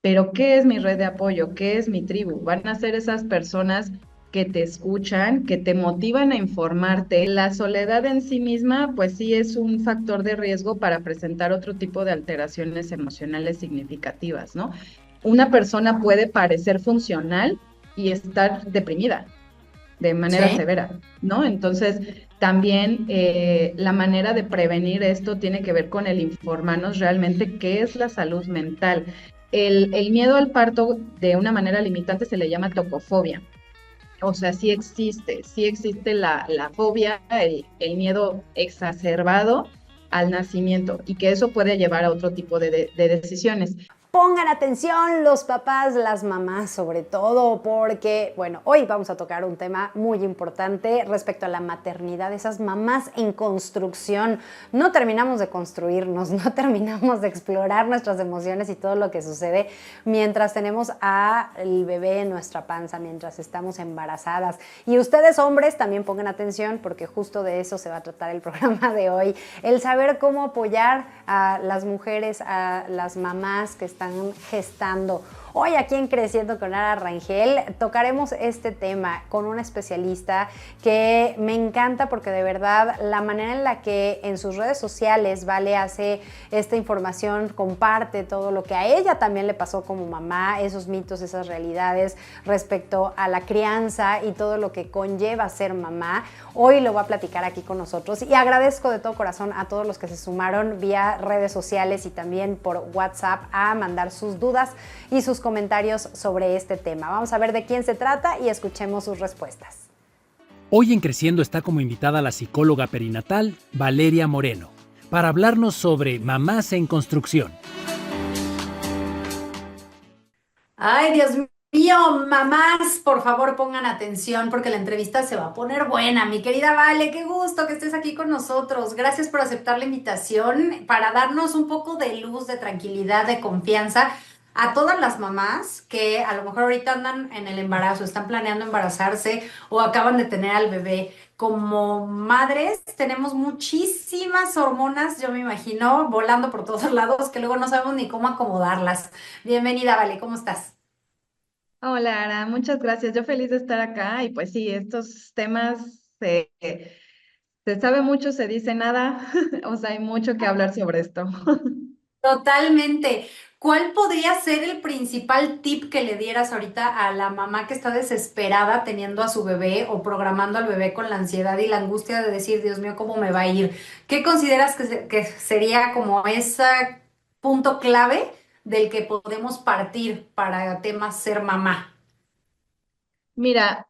Pero ¿qué es mi red de apoyo? ¿Qué es mi tribu? Van a ser esas personas que te escuchan, que te motivan a informarte. La soledad en sí misma, pues sí es un factor de riesgo para presentar otro tipo de alteraciones emocionales significativas, ¿no? Una persona puede parecer funcional y estar deprimida de manera Sí. severa, ¿no? Entonces, también la manera de prevenir esto tiene que ver con el informarnos realmente qué es la salud mental. El miedo al parto de una manera limitante se le llama tocofobia. O sea, sí existe la fobia, el miedo exacerbado al nacimiento y que eso puede llevar a otro tipo de decisiones. Pongan atención los papás, las mamás sobre todo, porque, bueno, hoy vamos a tocar un tema muy importante respecto a la maternidad, esas mamás en construcción. No terminamos de construirnos, no terminamos de explorar nuestras emociones y todo lo que sucede mientras tenemos al bebé en nuestra panza, mientras estamos embarazadas. Y ustedes hombres también pongan atención porque justo de eso se va a tratar el programa de hoy, el saber cómo apoyar a las mujeres, a las mamás que están gestando. Hoy aquí en Creciendo con Ara Rangel tocaremos este tema con una especialista que me encanta porque de verdad la manera en la que en sus redes sociales Vale hace esta información, comparte todo lo que a ella también le pasó como mamá, esos mitos, esas realidades respecto a la crianza y todo lo que conlleva ser mamá. Hoy lo va a platicar aquí con nosotros y agradezco de todo corazón a todos los que se sumaron vía redes sociales y también por WhatsApp a mandar sus dudas y sus comentarios sobre este tema. Vamos a ver de quién se trata y escuchemos sus respuestas. Hoy en Creciendo está como invitada la psicóloga perinatal Valeria Moreno para hablarnos sobre mamás en construcción. Ay, Dios mío, mamás, por favor pongan atención porque la entrevista se va a poner buena. Mi querida Vale, qué gusto que estés aquí con nosotros. Gracias por aceptar la invitación para darnos un poco de luz, de tranquilidad, de confianza a todas las mamás que a lo mejor ahorita andan en el embarazo, están planeando embarazarse o acaban de tener al bebé. Como madres tenemos muchísimas hormonas, yo me imagino, volando por todos lados que luego no sabemos ni cómo acomodarlas. Bienvenida, Vale, ¿cómo estás? Hola, Ara, muchas gracias. Yo feliz de estar acá y pues sí, estos temas se sabe mucho, se dice nada, o sea, hay mucho que hablar sobre esto. Totalmente. ¿Cuál podría ser el principal tip que le dieras ahorita a la mamá que está desesperada teniendo a su bebé o programando al bebé con la ansiedad y la angustia de decir, Dios mío, ¿cómo me va a ir? ¿Qué consideras que sería como ese punto clave del que podemos partir para temas ser mamá? Mira,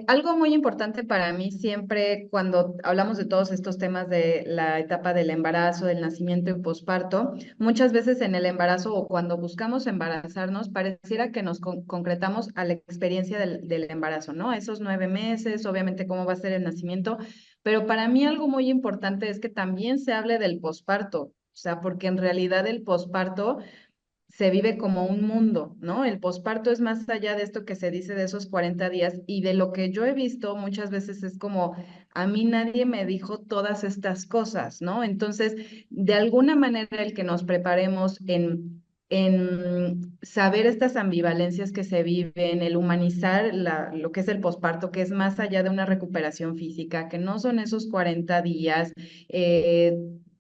algo muy importante para mí siempre cuando hablamos de todos estos temas de la etapa del embarazo, del nacimiento y posparto, muchas veces en el embarazo o cuando buscamos embarazarnos, pareciera que nos concretamos a la experiencia del embarazo, ¿no? Esos 9 meses, obviamente cómo va a ser el nacimiento, pero para mí algo muy importante es que también se hable del posparto, o sea, porque en realidad el posparto se vive como un mundo, ¿no? El posparto es más allá de esto que se dice de esos 40 días y de lo que yo he visto muchas veces es como, a mí nadie me dijo todas estas cosas, ¿no? Entonces, de alguna manera el que nos preparemos en saber estas ambivalencias que se viven, el humanizar lo que es el posparto, que es más allá de una recuperación física, que no son esos 40 días, eh,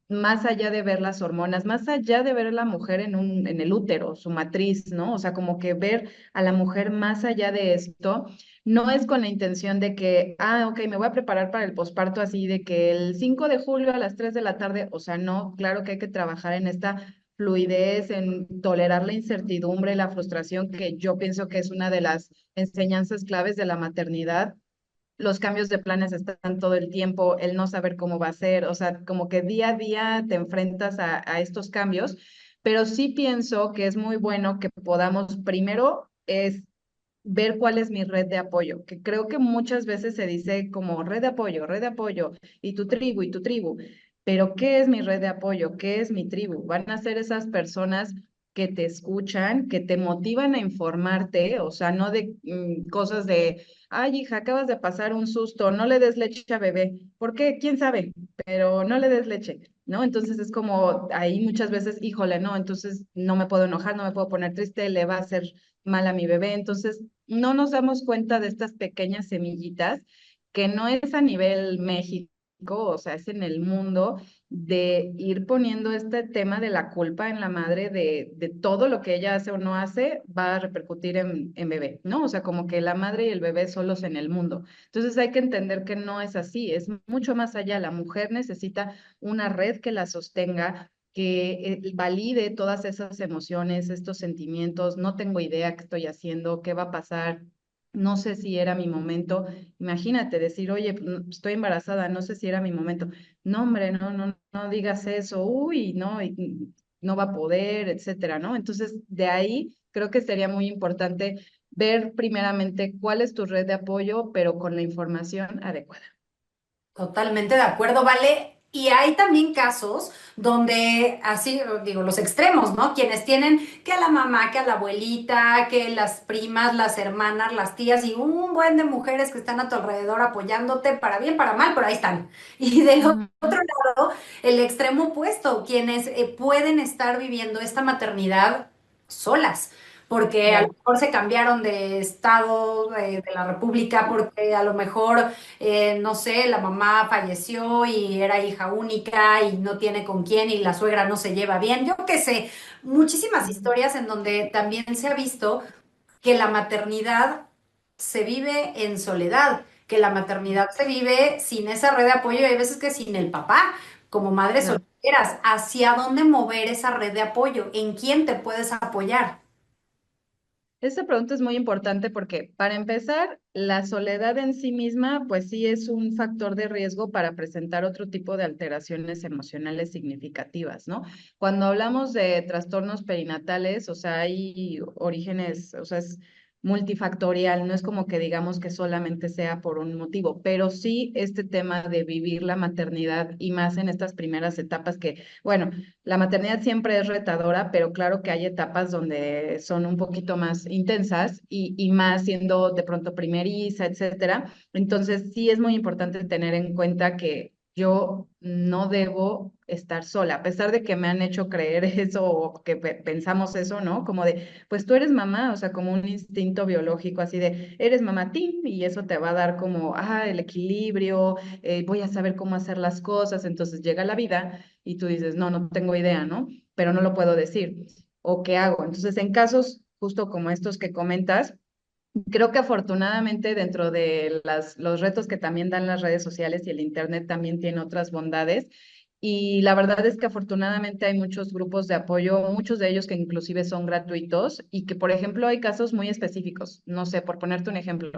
más allá de ver las hormonas, más allá de ver a la mujer en el útero, su matriz, ¿no? O sea, como que ver a la mujer más allá de esto, no es con la intención de que, ok, me voy a preparar para el posparto así, de que el 5 de julio a las 3 de la tarde, o sea, no, claro que hay que trabajar en esta fluidez, en tolerar la incertidumbre, la frustración, que yo pienso que es una de las enseñanzas claves de la maternidad. Los cambios de planes están todo el tiempo, el no saber cómo va a ser, o sea, como que día a día te enfrentas a estos cambios, pero sí pienso que es muy bueno que podamos, primero es ver cuál es mi red de apoyo, que creo que muchas veces se dice como red de apoyo, y tu tribu, pero ¿qué es mi red de apoyo? ¿Qué es mi tribu? Van a ser esas personas que te escuchan, que te motivan a informarte, o sea, no de cosas de, ay, hija, acabas de pasar un susto, no le des leche a bebé. ¿Por qué? ¿Quién sabe? Pero no le des leche. ¿no? Entonces es como ahí muchas veces, híjole, no, entonces no me puedo enojar, no me puedo poner triste, le va a hacer mal a mi bebé. Entonces no nos damos cuenta de estas pequeñas semillitas que no es a nivel México, o sea, es en el mundo, de ir poniendo este tema de la culpa en la madre de todo lo que ella hace o no hace va a repercutir en bebé, ¿no? O sea, como que la madre y el bebé solos en el mundo. Entonces hay que entender que no es así, es mucho más allá. La mujer necesita una red que la sostenga, que valide todas esas emociones, estos sentimientos, no tengo idea qué estoy haciendo, qué va a pasar, no sé si era mi momento. Imagínate decir, oye, estoy embarazada, no sé si era mi momento. No, hombre, no digas eso, uy, no, no va a poder, etcétera, ¿no? Entonces, de ahí creo que sería muy importante ver primeramente cuál es tu red de apoyo, pero con la información adecuada. Totalmente de acuerdo, vale. Y hay también casos donde, así digo, los extremos, ¿no? Quienes tienen que a la mamá, que a la abuelita, que las primas, las hermanas, las tías y un buen de mujeres que están a tu alrededor apoyándote para bien, para mal, pero ahí están. Y del Ujú. otro lado, el extremo opuesto, quienes pueden estar viviendo esta maternidad solas porque a lo Claro. mejor se cambiaron de estado de la República, porque a lo mejor no sé, la mamá falleció y era hija única y no tiene con quién y la suegra no se lleva bien. Yo qué sé, muchísimas Ujú. historias en donde también se ha visto que la maternidad se vive en soledad, que la maternidad se vive sin esa red de apoyo y hay veces que sin el papá, como madres Claro. solteras. ¿Hacia dónde mover esa red de apoyo? ¿En quién te puedes apoyar? Esta pregunta es muy importante porque, para empezar, la soledad en sí misma, pues sí es un factor de riesgo para presentar otro tipo de alteraciones emocionales significativas, ¿no? Cuando hablamos de trastornos perinatales, o sea, hay orígenes, o sea, es multifactorial, no es como que digamos que solamente sea por un motivo, pero sí este tema de vivir la maternidad y más en estas primeras etapas que, bueno, la maternidad siempre es retadora, pero claro que hay etapas donde son un poquito más intensas y más siendo de pronto primeriza, etcétera. Entonces, sí es muy importante tener en cuenta que yo no debo estar sola, a pesar de que me han hecho creer eso o que pensamos eso, ¿no? Como de, pues tú eres mamá, o sea, como un instinto biológico así de, eres mamá, ¡tim! Y eso te va a dar como, el equilibrio, voy a saber cómo hacer las cosas. Entonces llega la vida y tú dices, no tengo idea, ¿no? Pero no lo puedo decir. ¿O qué hago? Entonces, en casos justo como estos que comentas, creo que afortunadamente dentro de los retos que también dan las redes sociales y el Internet también tiene otras bondades. Y la verdad es que afortunadamente hay muchos grupos de apoyo, muchos de ellos que inclusive son gratuitos y que, por ejemplo, hay casos muy específicos, no sé, por ponerte un ejemplo,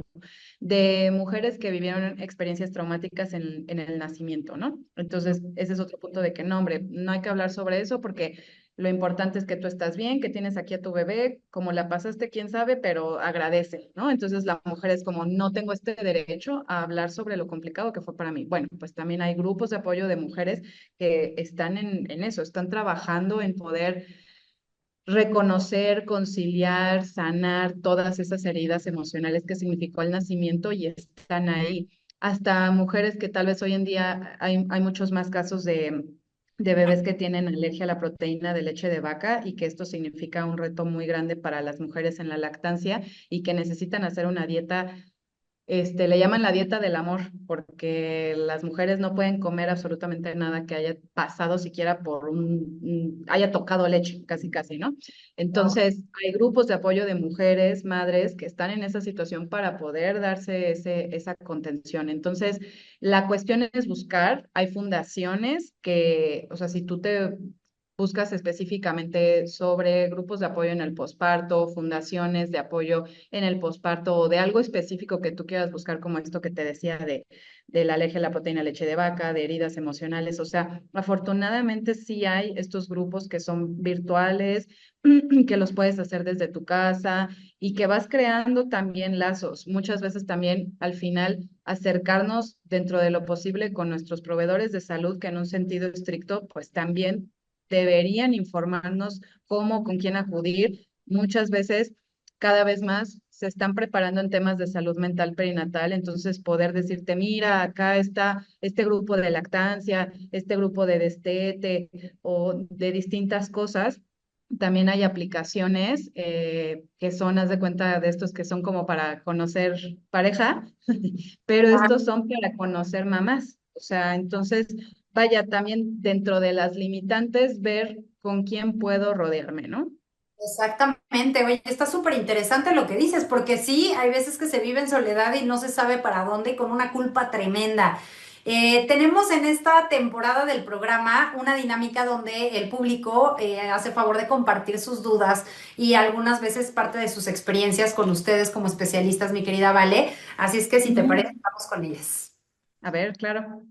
de mujeres que vivieron experiencias traumáticas en el nacimiento, ¿no? Entonces, ese es otro punto de que no, hombre, no hay que hablar sobre eso porque lo importante es que tú estás bien, que tienes aquí a tu bebé, como la pasaste, quién sabe, pero agradece, ¿no? Entonces la mujer es como, no tengo este derecho a hablar sobre lo complicado que fue para mí. Bueno, pues también hay grupos de apoyo de mujeres que están en eso, están trabajando en poder reconocer, conciliar, sanar todas esas heridas emocionales que significó el nacimiento y están ahí. Hasta mujeres que tal vez hoy en día hay muchos más casos de bebés que tienen alergia a la proteína de leche de vaca y que esto significa un reto muy grande para las mujeres en la lactancia y que necesitan hacer una dieta, le llaman la dieta del amor, porque las mujeres no pueden comer absolutamente nada que haya pasado siquiera por haya tocado leche, casi casi, ¿no? Entonces, hay grupos de apoyo de mujeres, madres, que están en esa situación para poder darse esa contención. Entonces, la cuestión es buscar, hay fundaciones que, o sea, si tú te buscas específicamente sobre grupos de apoyo en el posparto, fundaciones de apoyo en el posparto o de algo específico que tú quieras buscar, como esto que te decía de la alergia a la proteína de leche de vaca, de heridas emocionales. O sea, afortunadamente sí hay estos grupos que son virtuales, que los puedes hacer desde tu casa y que vas creando también lazos. Muchas veces también al final acercarnos dentro de lo posible con nuestros proveedores de salud, que en un sentido estricto, pues también deberían informarnos cómo, con quién acudir. Muchas veces cada vez más se están preparando en temas de salud mental perinatal, entonces poder decirte, mira, acá está este grupo de lactancia, este grupo de destete o de distintas cosas. También hay aplicaciones que son, haz de cuenta de estos que son como para conocer pareja, pero estos son para conocer mamás. O sea, entonces, vaya, también dentro de las limitantes, ver con quién puedo rodearme, ¿no? Exactamente, oye, está súper interesante lo que dices, porque sí, hay veces que se vive en soledad y no se sabe para dónde y con una culpa tremenda. Tenemos en esta temporada del programa una dinámica donde el público hace favor de compartir sus dudas y algunas veces parte de sus experiencias con ustedes como especialistas, mi querida Vale. Así es que si te Ujú. parece, vamos con ellas. A ver, claro.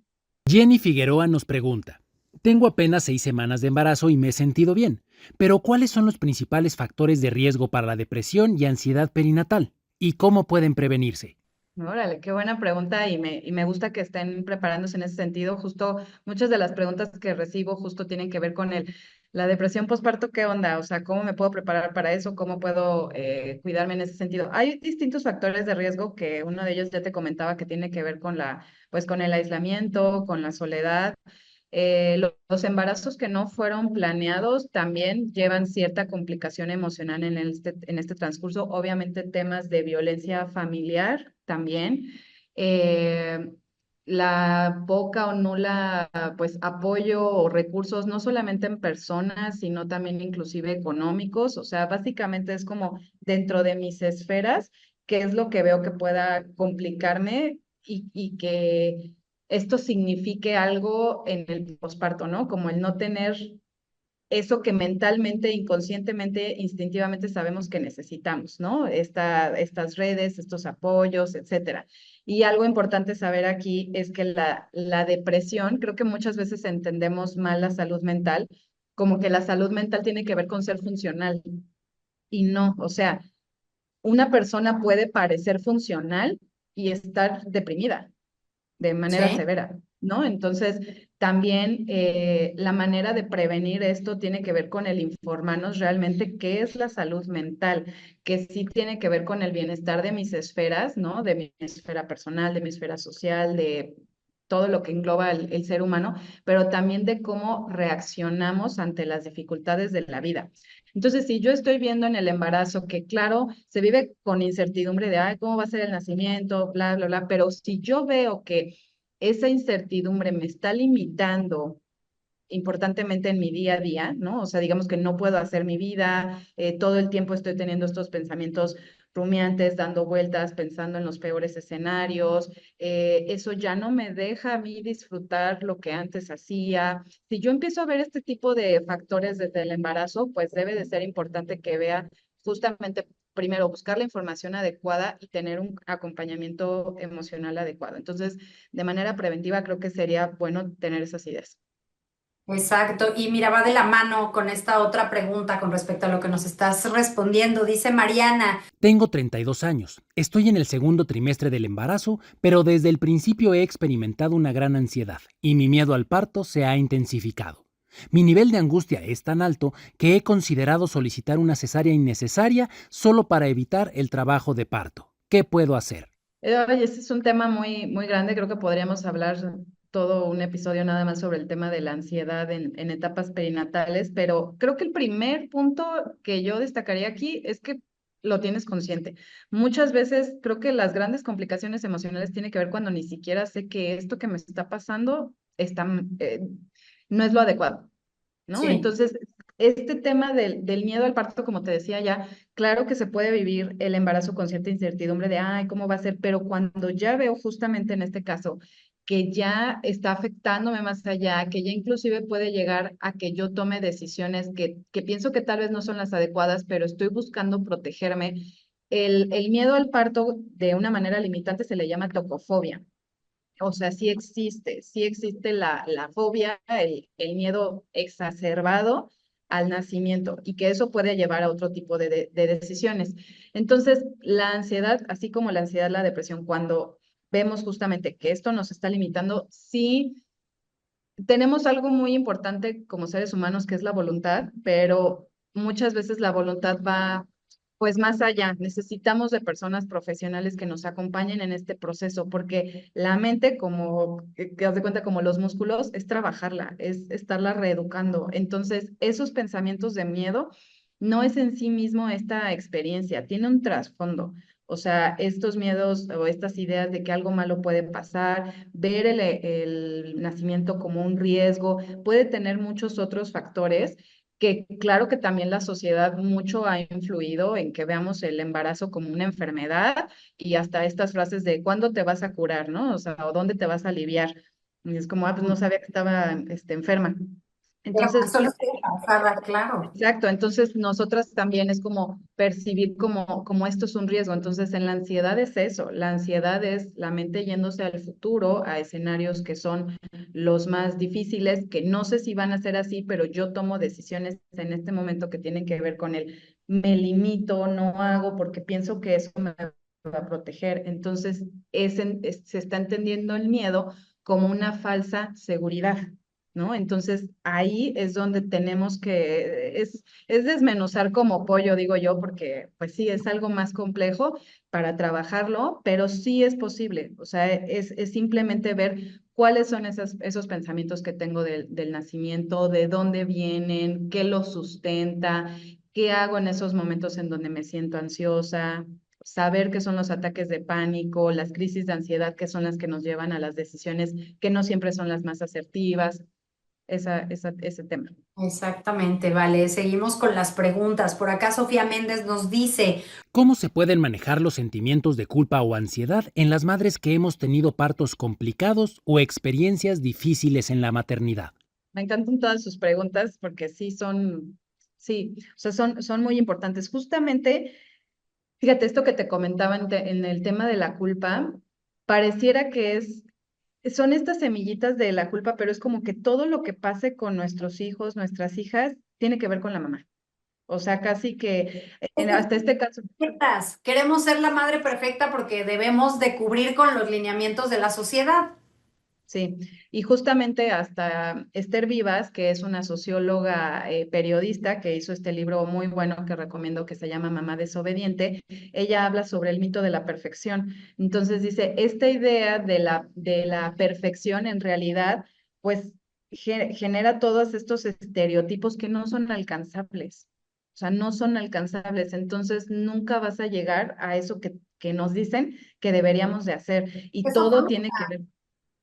Jenny Figueroa nos pregunta, tengo apenas 6 semanas de embarazo y me he sentido bien, pero ¿cuáles son los principales factores de riesgo para la depresión y ansiedad perinatal? ¿Y cómo pueden prevenirse? Órale, qué buena pregunta y me gusta que estén preparándose en ese sentido. Justo muchas de las preguntas que recibo justo tienen que ver con la depresión postparto, ¿qué onda? O sea, ¿cómo me puedo preparar para eso? ¿Cómo puedo cuidarme en ese sentido? Hay distintos factores de riesgo que uno de ellos ya te comentaba que tiene que ver con pues con el aislamiento, con la soledad. Los embarazos que no fueron planeados también llevan cierta complicación emocional en este transcurso. Obviamente temas de violencia familiar también. Eh, la poca o nula pues apoyo o recursos, no solamente en personas, sino también inclusive económicos. O sea, básicamente es como dentro de mis esferas, qué es lo que veo que pueda complicarme y que esto signifique algo en el posparto, ¿no? Como el no tener eso que mentalmente, inconscientemente, instintivamente sabemos que necesitamos, ¿no? Estas redes, estos apoyos, etcétera. Y algo importante saber aquí es que la depresión, creo que muchas veces entendemos mal la salud mental, como que la salud mental tiene que ver con ser funcional. Y no, o sea, una persona puede parecer funcional y estar deprimida de manera Sí. severa, ¿no? Entonces, también la manera de prevenir esto tiene que ver con el informarnos realmente qué es la salud mental, que sí tiene que ver con el bienestar de mis esferas, ¿no? De mi esfera personal, de mi esfera social, de todo lo que engloba el ser humano, pero también de cómo reaccionamos ante las dificultades de la vida. Entonces, si yo estoy viendo en el embarazo que, claro, se vive con incertidumbre de, ay, ¿cómo va a ser el nacimiento? Bla, bla, bla, pero si yo veo que esa incertidumbre me está limitando importantemente en mi día a día, ¿no? O sea, digamos que no puedo hacer mi vida, todo el tiempo estoy teniendo estos pensamientos rumiantes, dando vueltas, pensando en los peores escenarios, eso ya no me deja a mí disfrutar lo que antes hacía. Si yo empiezo a ver este tipo de factores desde el embarazo, pues debe de ser importante que vea justamente primero buscar la información adecuada y tener un acompañamiento emocional adecuado. Entonces, de manera preventiva, creo que sería bueno tener esas ideas. Exacto, y mira, va de la mano con esta otra pregunta con respecto a lo que nos estás respondiendo. Dice Mariana, Tengo 32 años, estoy en el segundo trimestre del embarazo, pero desde el principio he experimentado una gran ansiedad y mi miedo al parto se ha intensificado. Mi nivel de angustia es tan alto que he considerado solicitar una cesárea innecesaria solo para evitar el trabajo de parto. ¿Qué puedo hacer? Oye, este es un tema muy, muy grande. Creo que podríamos hablar todo un episodio nada más sobre el tema de la ansiedad en etapas perinatales, pero creo que el primer punto que yo destacaría aquí es que lo tienes consciente. Muchas veces creo que las grandes complicaciones emocionales tienen que ver cuando ni siquiera sé que esto que me está pasando no es lo adecuado. ¿No? sí. Entonces, este tema del miedo al parto, como te decía ya, claro que se puede vivir el embarazo con cierta incertidumbre de, ay, ¿cómo va a ser? Pero cuando ya veo justamente en este caso que ya está afectándome más allá, que ya inclusive puede llegar a que yo tome decisiones que pienso que tal vez no son las adecuadas, pero estoy buscando protegerme. El miedo al parto de una manera limitante se le llama tocofobia. O sea, sí existe la fobia, el miedo exacerbado al nacimiento y que eso puede llevar a otro tipo de decisiones. Entonces, la ansiedad, así como la ansiedad, la depresión, cuando vemos justamente que esto nos está limitando, sí tenemos algo muy importante como seres humanos que es la voluntad, pero muchas veces la voluntad va pues más allá, necesitamos de personas profesionales que nos acompañen en este proceso, porque la mente, como que haz de cuenta, como los músculos, es trabajarla, es estarla reeducando. Entonces, esos pensamientos de miedo no es en sí mismo esta experiencia, tiene un trasfondo. O sea, estos miedos o estas ideas de que algo malo puede pasar, ver el nacimiento como un riesgo, puede tener muchos otros factores que claro que también la sociedad mucho ha influido en que veamos el embarazo como una enfermedad y hasta estas frases de ¿cuándo te vas a curar, no? O sea, o ¿dónde te vas a aliviar? Y es como, ah, pues no sabía que estaba enferma. Pero Entonces, solo estoy embarazada, claro. exacto, entonces nosotras también es como percibir como esto es un riesgo. Entonces en la ansiedad es eso, la ansiedad es la mente yéndose al futuro, a escenarios que son los más difíciles, que no sé si van a ser así, pero yo tomo decisiones en este momento que tienen que ver con el me limito, no hago porque pienso que eso me va a proteger. Entonces se está entendiendo el miedo como una falsa seguridad. ¿No? Entonces ahí es donde tenemos que, es desmenuzar como pollo, digo yo, porque pues sí, es algo más complejo para trabajarlo, pero sí es posible, o sea, es simplemente ver cuáles son esos pensamientos que tengo del nacimiento, de dónde vienen, qué los sustenta, qué hago en esos momentos en donde me siento ansiosa. Saber qué son los ataques de pánico, las crisis de ansiedad, que son las que nos llevan a las decisiones que no siempre son las más asertivas ese tema. Exactamente, vale. Seguimos con las preguntas. Por acá Sofía Méndez nos dice, ¿Cómo se pueden manejar los sentimientos de culpa o ansiedad en las madres que hemos tenido partos complicados o experiencias difíciles en la maternidad? Me encantan todas sus preguntas porque sí, o sea, son muy importantes. Justamente, fíjate, esto que te comentaba en el tema de la culpa, pareciera que son estas semillitas de la culpa, pero es como que todo lo que pase con nuestros hijos, nuestras hijas, tiene que ver con la mamá. O sea, casi que hasta este caso. queremos ser la madre perfecta porque debemos de cubrir con los lineamientos de la sociedad. Sí, y justamente hasta Esther Vivas, que es una socióloga periodista que hizo este libro muy bueno que recomiendo que se llama Mamá desobediente, ella habla sobre el mito de la perfección. Entonces dice, esta idea de la perfección en realidad, pues genera todos estos estereotipos que no son alcanzables. O sea, no son alcanzables. Entonces nunca vas a llegar a eso que nos dicen que deberíamos de hacer. Y Eso todo fue. tiene que ver.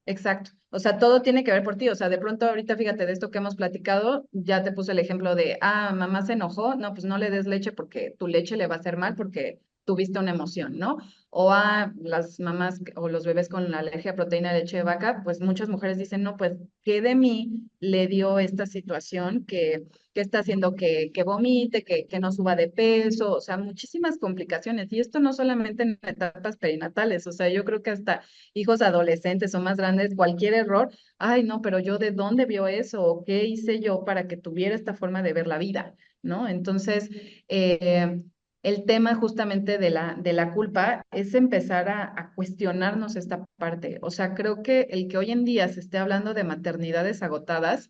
Exacto. O sea, todo tiene que ver por ti. O sea, de pronto ahorita fíjate de esto que hemos platicado, ya te puse el ejemplo de, ah, mamá se enojó, no, pues no le des leche porque tu leche le va a hacer mal porque tuviste una emoción, ¿no? O a las mamás o los bebés con la alergia a proteína de leche de vaca, pues muchas mujeres dicen, no, pues, ¿qué de mí le dio esta situación que está haciendo que vomite, que no suba de peso? O sea, muchísimas complicaciones. Y esto no solamente en etapas perinatales, o sea, yo creo que hasta hijos adolescentes o más grandes, cualquier error, ay, no, pero yo de dónde vio eso o qué hice yo para que tuviera esta forma de ver la vida, ¿no? Entonces, el tema justamente de la culpa es empezar a cuestionarnos esta parte. O sea, creo que el que hoy en día se esté hablando de maternidades agotadas,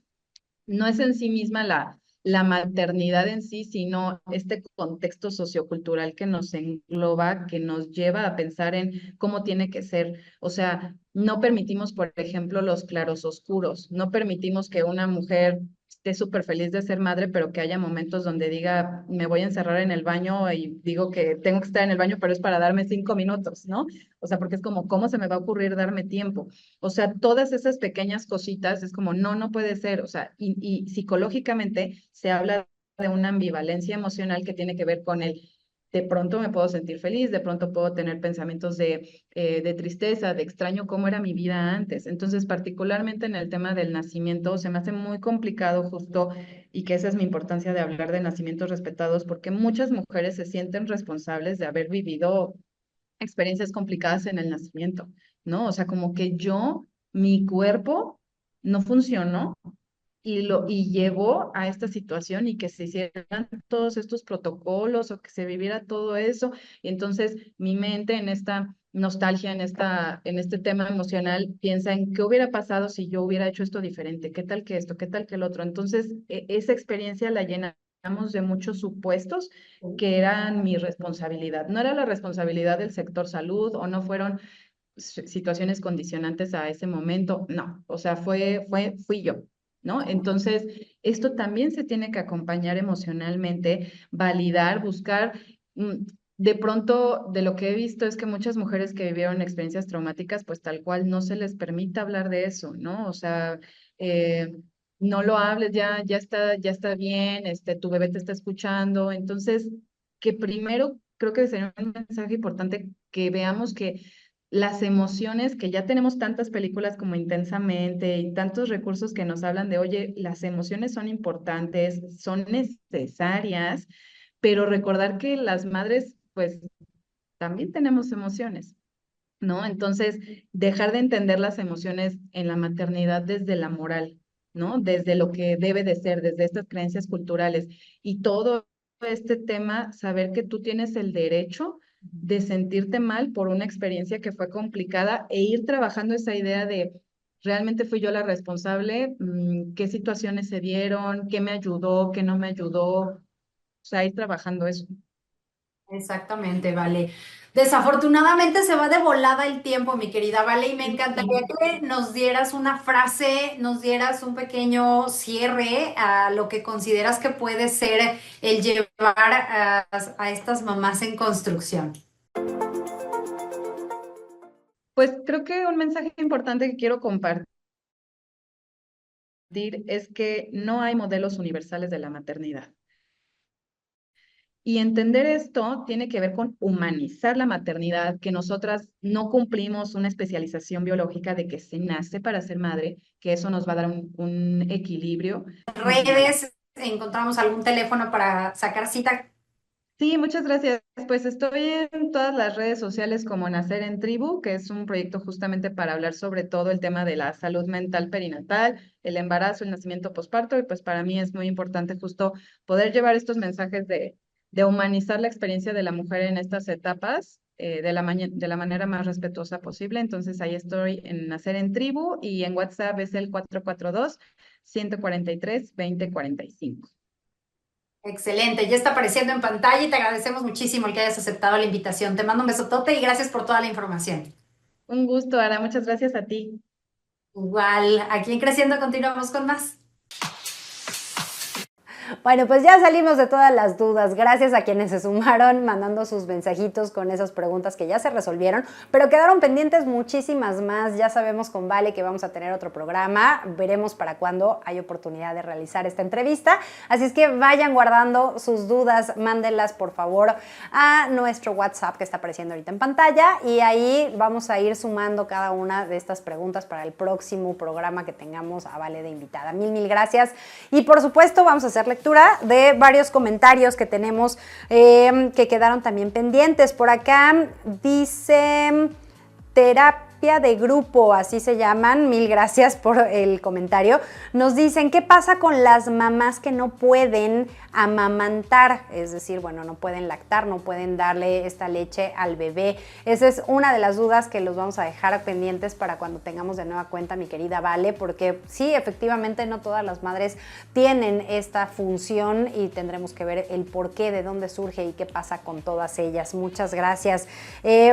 no es en sí misma la maternidad en sí, sino este contexto sociocultural que nos engloba, que nos lleva a pensar en cómo tiene que ser. O sea, no permitimos, por ejemplo, los claros oscuros, no permitimos que una mujer esté súper feliz de ser madre, pero que haya momentos donde diga, me voy a encerrar en el baño y digo que tengo que estar en el baño, pero es para darme 5 minutos, ¿no? O sea, porque es como, ¿cómo se me va a ocurrir darme tiempo? O sea, todas esas pequeñas cositas es como, no, no puede ser. O sea, y psicológicamente se habla de una ambivalencia emocional que tiene que ver con de pronto me puedo sentir feliz, de pronto puedo tener pensamientos de tristeza, de extraño cómo era mi vida antes. Entonces, particularmente en el tema del nacimiento, se me hace muy complicado justo, y que esa es mi importancia de hablar de nacimientos respetados, porque muchas mujeres se sienten responsables de haber vivido experiencias complicadas en el nacimiento, ¿no? O sea, como que mi cuerpo no funcionó y llevó a esta situación y que se hicieran todos estos protocolos o que se viviera todo eso. Y entonces mi mente en esta nostalgia, en este tema emocional, piensa en qué hubiera pasado si yo hubiera hecho esto diferente, qué tal que esto, qué tal que el otro. Entonces, esa experiencia la llena de muchos supuestos que eran mi responsabilidad. No era la responsabilidad del sector salud o no fueron situaciones condicionantes a ese momento, no, o sea, fui yo, ¿no? Entonces, esto también se tiene que acompañar emocionalmente, validar, buscar. De pronto, de lo que he visto es que muchas mujeres que vivieron experiencias traumáticas, pues tal cual no se les permite hablar de eso, ¿no? O sea, eh, no lo hables, ya está bien, tu bebé te está escuchando. Entonces, que primero creo que sería un mensaje importante que veamos que las emociones, que ya tenemos tantas películas como Intensamente y tantos recursos que nos hablan de, oye, las emociones son importantes, son necesarias, pero recordar que las madres, pues, también tenemos emociones, ¿no? Entonces, dejar de entender las emociones en la maternidad desde la moral, ¿no? Desde lo que debe de ser, desde estas creencias culturales. Y todo este tema, saber que tú tienes el derecho de sentirte mal por una experiencia que fue complicada e ir trabajando esa idea de, ¿realmente fui yo la responsable? ¿Qué situaciones se dieron? ¿Qué me ayudó? ¿Qué no me ayudó? O sea, ir trabajando eso. Exactamente, Vale. Desafortunadamente se va de volada el tiempo, mi querida Vale, y me encantaría que nos dieras una frase, nos dieras un pequeño cierre a lo que consideras que puede ser el llevar a estas mamás en construcción. Pues creo que un mensaje importante que quiero compartir es que no hay modelos universales de la maternidad. Y entender esto tiene que ver con humanizar la maternidad, que nosotras no cumplimos una especialización biológica de que se nace para ser madre, que eso nos va a dar un equilibrio. Redes, encontramos algún teléfono para sacar cita. Sí, muchas gracias. Pues estoy en todas las redes sociales como Nacer en Tribu, que es un proyecto justamente para hablar sobre todo el tema de la salud mental perinatal, el embarazo, el nacimiento posparto, y pues para mí es muy importante justo poder llevar estos mensajes de humanizar la experiencia de la mujer en estas etapas de la manera más respetuosa posible. Entonces ahí estoy en Nacer en Tribu y en WhatsApp es el 442-143-2045. Excelente, ya está apareciendo en pantalla y te agradecemos muchísimo el que hayas aceptado la invitación. Te mando un besotote y gracias por toda la información. Un gusto, Ara. Muchas gracias a ti. Igual, aquí en Creciendo continuamos con más. Bueno, pues ya salimos de todas las dudas. Gracias a quienes se sumaron mandando sus mensajitos con esas preguntas que ya se resolvieron, pero quedaron pendientes muchísimas más. Ya sabemos con Vale que vamos a tener otro programa. Veremos para cuándo hay oportunidad de realizar esta entrevista. Así es que vayan guardando sus dudas, mándenlas por favor a nuestro WhatsApp que está apareciendo ahorita en pantalla y ahí vamos a ir sumando cada una de estas preguntas para el próximo programa que tengamos a Vale de invitada. Mil gracias. Y por supuesto vamos a hacerle de varios comentarios que tenemos que quedaron también pendientes. Por acá dice terapia de grupo, así se llaman. Mil gracias por el comentario. Nos dicen, ¿qué pasa con las mamás que no pueden amamantar? Es decir, bueno, no pueden lactar, no pueden darle esta leche al bebé. Esa es una de las dudas que los vamos a dejar pendientes para cuando tengamos de nueva cuenta, mi querida Vale, porque sí, efectivamente no todas las madres tienen esta función y tendremos que ver el por qué, de dónde surge y qué pasa con todas ellas. Muchas gracias.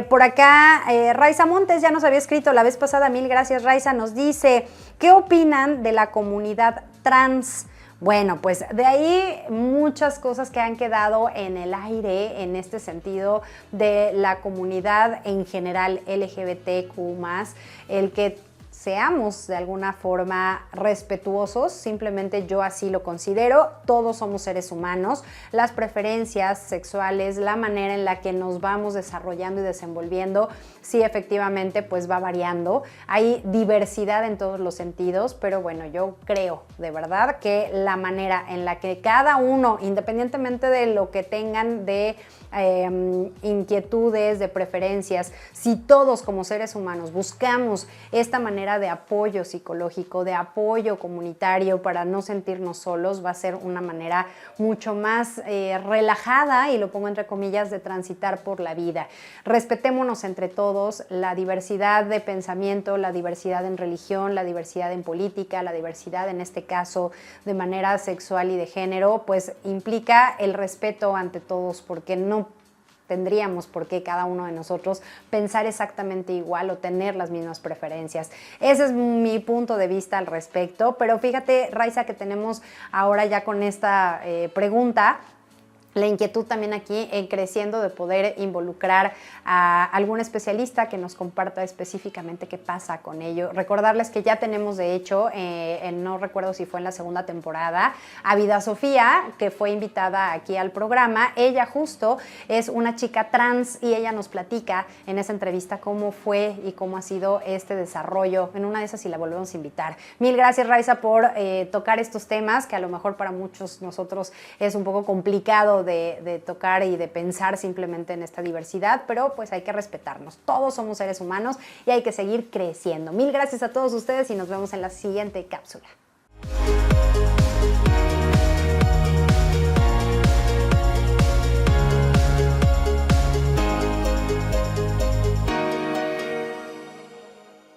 Por acá, Raiza Montes ya nos había escrito la vez pasada. Mil gracias, Raiza. Nos dice, ¿qué opinan de la comunidad trans? Bueno, pues de ahí muchas cosas que han quedado en el aire en este sentido de la comunidad en general LGBTQ+, el que seamos de alguna forma respetuosos, simplemente yo así lo considero. Todos somos seres humanos, las preferencias sexuales, la manera en la que nos vamos desarrollando y desenvolviendo, sí, efectivamente, pues va variando. Hay diversidad en todos los sentidos, pero bueno, yo creo de verdad que la manera en la que cada uno, independientemente de lo que tengan de inquietudes, de preferencias, si todos como seres humanos buscamos esta manera de apoyo psicológico, de apoyo comunitario para no sentirnos solos, va a ser una manera mucho más relajada, y lo pongo entre comillas, de transitar por la vida. Respetémonos entre todos, la diversidad de pensamiento, la diversidad en religión, la diversidad en política, la diversidad en este caso de manera sexual y de género, pues implica el respeto ante todos, porque no tendríamos por qué cada uno de nosotros pensar exactamente igual o tener las mismas preferencias. Ese es mi punto de vista al respecto, pero fíjate, Raiza, que tenemos ahora ya con esta pregunta la inquietud también aquí en creciendo de poder involucrar a algún especialista que nos comparta específicamente qué pasa con ello. Recordarles que ya tenemos, de hecho, no recuerdo si fue en la segunda temporada, a Vida Sofía, que fue invitada aquí al programa. Ella justo es una chica trans y ella nos platica en esa entrevista cómo fue y cómo ha sido este desarrollo. En una de esas, si la volvemos a invitar. Mil gracias, Raiza, por tocar estos temas que a lo mejor para muchos nosotros es un poco complicado de tocar y de pensar simplemente en esta diversidad, pero pues hay que respetarnos. Todos somos seres humanos y hay que seguir creciendo. Mil gracias a todos ustedes y nos vemos en la siguiente cápsula.